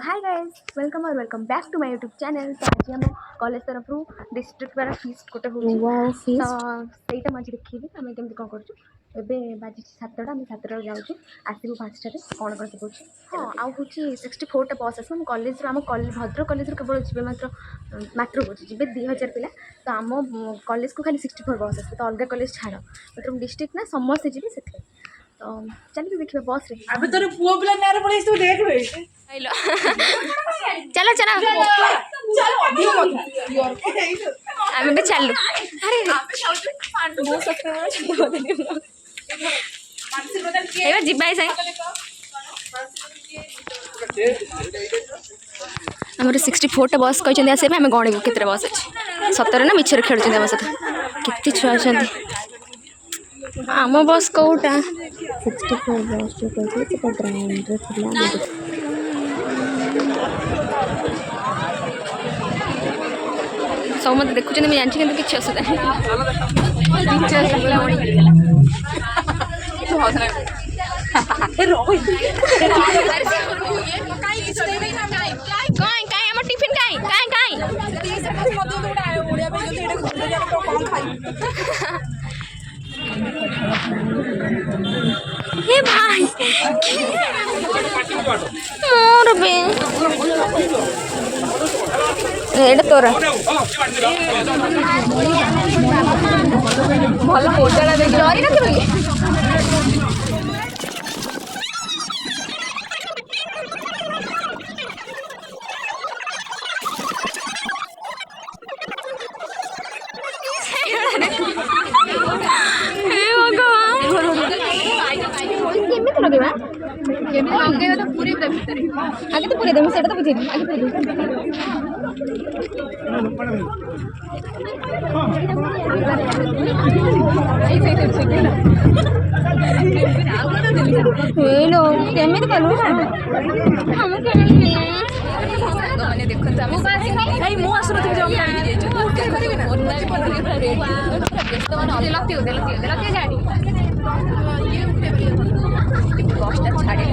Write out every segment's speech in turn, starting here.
Hi guys welcome back to my YouTube channel. तो आज हम कॉलेज तरफ डिस्ट्रिक्ट वाला फीस्ट गोटे होची वाओ तो फीस्ट ସେଇଟା ମୁଁ ଆଜି ଦେଖିବି ଆମେ କେମିତି କ'ଣ କରୁଛୁ। ଏବେ ବାଜିଛି 7ଟା ଆମେ 7ଟାରୁ ଯାଉଛୁ ଆସିବୁ 5ଟାରେ କ'ଣ କ'ଣ ସବୁ ହେଉଛି। ହଁ ଆଉ ହେଉଛି 64ଟା ବସ୍ ଆସିବ ଆମ କଲେଜରୁ ଭଦ୍ରକ କଲେଜରୁ କେବଳ ଯିବେ ମାତ୍ର ହେଉଛି ଯିବେ 2000 ପିଲା। ତ ଆମ କଲେଜକୁ ଖାଲି 64 ବସ୍ ଆସିବେ ତ ଅଲଗା କଲେଜ ଛାଡ଼ ମାତ୍ର ଡିଷ୍ଟ୍ରିକ୍ଟ ନା ସମସ୍ତେ ଯିବେ ସେଥିପାଇଁ। ତ ଚାଲିକି ଦେଖିବା ବସ୍ରେ। अबे तोरे पुओ पिला नारे पड़े तू देख बे हेलो चलो चलो चल अधिक कथा आमे भी चलू। अरे एबे जिबाई साई हमर 64टा बस कहछन आसे आमे गणिबु केतरे बस अछि 17 ना मिछर खेलछन हम सत केते छुआ छथि आम बस कोटा 64 बस जो कहते तो ग्राउंड रे थिला सब मत देखुछन मैं जानछि कि किछ असुविधा टिफिन हे भाई मोर बे एटा तोरा भल मोजाड़ा देखि डरी नथिबो कि आगे तो पूरे दे मुझे तो बुझे आगे पूरे हेलो केमिति कलु हम माने देखो हम भाई मु आसु नथि जो गाड़ी दे जो करिवे ना ओनलाइन पर पूरा रेट व्यस्त माने लती गाड़ी कष्ट छाड़े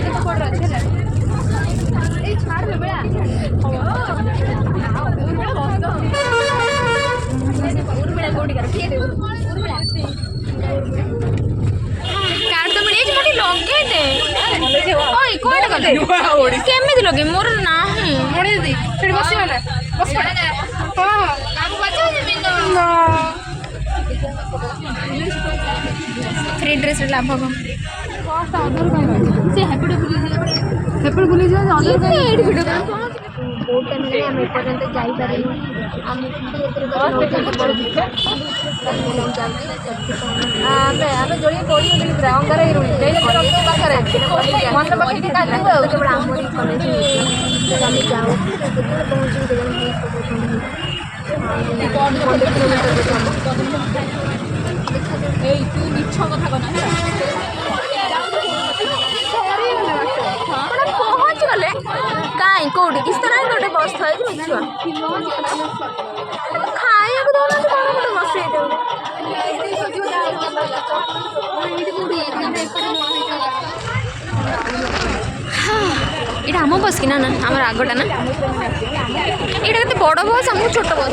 तो पड़ रहा है ए छाड़ ले बेला उर्मिला गोडी कर के दे उर्मिला कार्ड तो मिले मोटी लगे दे ओए कोड कर केमिति लगे मोर नाही मोड़ी दे फिर बसियो ना बस पड़ा हां काम बचा जमीन ना फ्री ड्रेस लाभ हम कॉस्ट अदर का से हैप्पी बुली जा अदर का एड वीडियो का बहुत टाइम ले हम पर्यंत जाई पारे हम आमे जोड़ी पड़ी गेली पूरा अंगार ही रुई ले ले रक्त पाखरे मन पकि का दे केवल आमोरी कॉलेज हम जाओ पहुंच गए ए तू मिछ कथा कना पहुंच गले काई कोडी किस तरह गोटे बस थाई मिछुआ खाया को दोना कोन गोटे बस एटा हम बस कि ना हमर आगोटा ना एटा कते बड़ बस हम छोट बस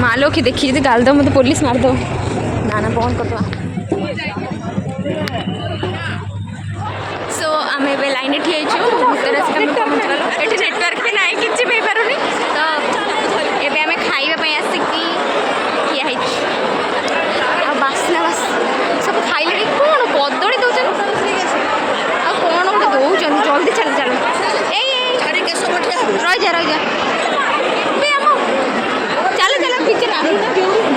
मालो कि देखी जदि गाल दो मत पुलिस मार दो ना बंद कर सो आम ए लाइन ठियाचु भर ये नेटवर्क भी ना कि पारे तो ये आम खावाई आसिकी ठिया बासना बास सब खाइले कौन कदली दौन कौन गोटे दौरान जल्दी चल चल रही जा चल चल पीछे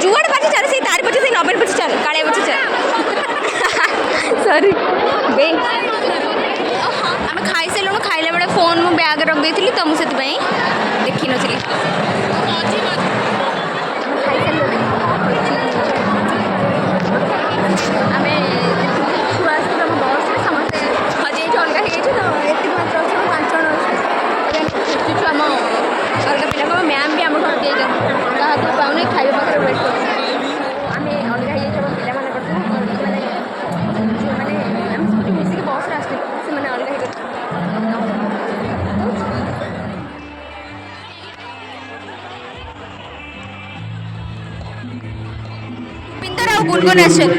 जुआड़ पचे चल से तार पचे से 90 पचे चल काले पचे चल सॉरी बे आम खाई सारे खाइला बेले फोन मो बैग रख देती तो मुझे देखी नी आम छुआ आम बस समस्ते हजे अलग हो तो ये मात्र अच्छे 5 जन अच्छे आम अलग पिला मैम भी आम घर दिए क्या पाऊनी खाଇବା पाखे वेट कर आम अलग हो पिला मैंने बस ଗୁଡ୍ ଆକ୍ସନ୍।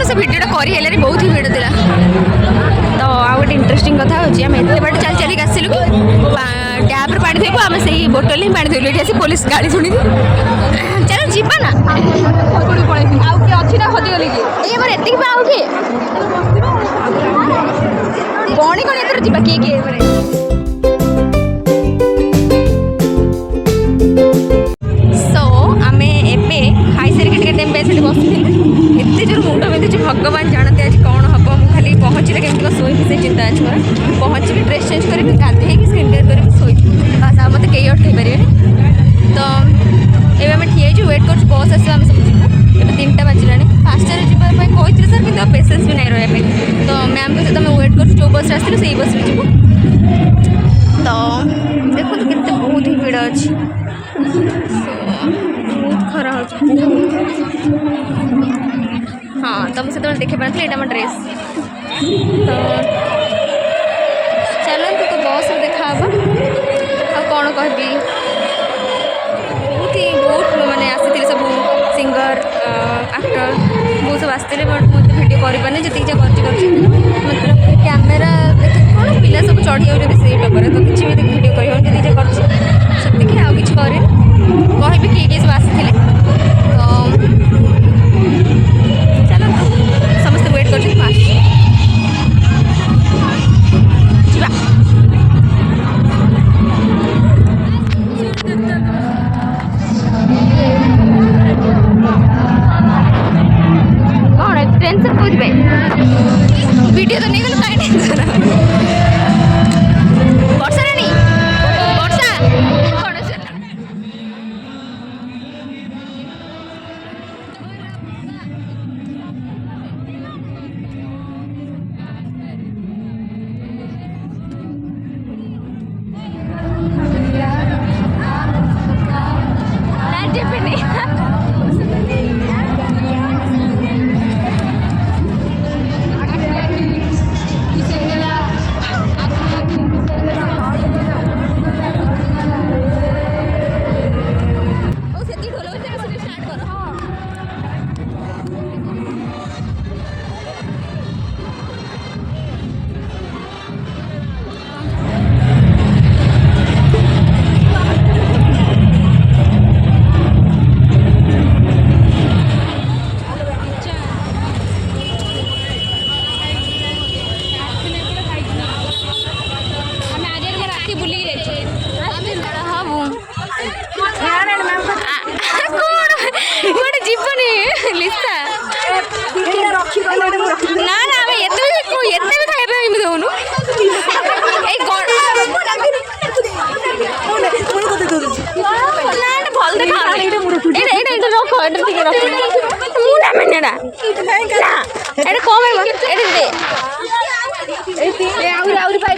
से भिडियोटा कर बहुत ही भिड़ था तो आउ गोटे इंटरेस्टिंग कथा होची आम एत बाट चल चलिक आसलु कि टैप्रे पानी थी आम से बोतल ही पानी थी आसी पुलिस गाड़ी शुणी चल जीवा ना एति आउ किए गणी गणी एथर जीवा किए किए खाई सारिक टाइम पे बसी एत जोर मुंड बिंधुची भगवान जानते आज कौन हम मुझे खाली पहुँचले केमती शोबी से चिंता अच्छी मोर पहुँची ड्रेस चेंज करी गाधे स्क्रीन केयर करी शोई बस आ मत कई अटकई पारे तो ये आम ठिया वेट कर बस आस सब जीवा ए 3टा बाजिला 5टार जावाई कहते सर कि पेसेंस भी नहीं रहा तो मैम को सहित वेट कर जो बस आसलु से बस जीव तो देखो के बहुत ही भिड़ अच्छी बहुत खरा हाँ तुम से देखी पारे ये ड्रेस तो चलते तो बस देखा कौन कह बहुत मैंने आसी सब सिंगर एक्टर बहुत सब आसते बट मुझे भिडियो करपारे जी जहाँ मतलब कैमेरा देख कौन पिला सब चढ़ी जाऊँगी से पेपर तो किसी भी भिडियो कर जहाँ कर किसी करे कहबी किए सब आसी तो चलो समस्त वेट कर कौन टेंशन कौन वीडियो तो नहीं गल कहीं टेंशन वर्षा रानी वर्षा कौन जीवनी लिसा ना ना भाई एते भी खाइबे एमि दोनु ए गड ना भल देखा एटा रखो एटा ठीक रखो मुना मेनेडा ना एटा कम है एटा दे ए आउरी पाइ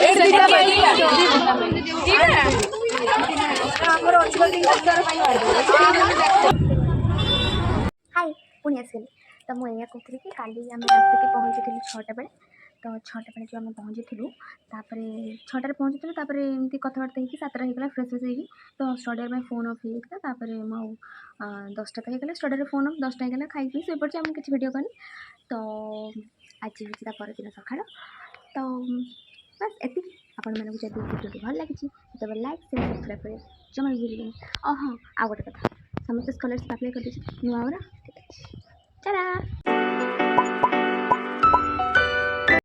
हाय पुणी आसगली तो मुझे कहती कि काली आम आसिक पहुँची 6टा बेले तो 6टा बेले जो आम पहुँची तापर 6टार पहुँची एमती कथबार्ता होगी 7टा होगा फ्रेश फ्रेश होगी तो स्टडी फोन अफ होता 10टा तो होगा स्टडी फोन अफ 10टा होगा खाई शो पड़े आम किसी भिडियो करनी तो आज हूँ परदिन सकाल तो बस एति आपण मैंने जब भिडियो भल लगी तो लाइक शेयर सब्सक्राइब कर जमा भी भूल हाँ आ गोटे कथा समस्त स्कॉलरशिप अप्लाई कर दीजिए नुआ ठीक है चला।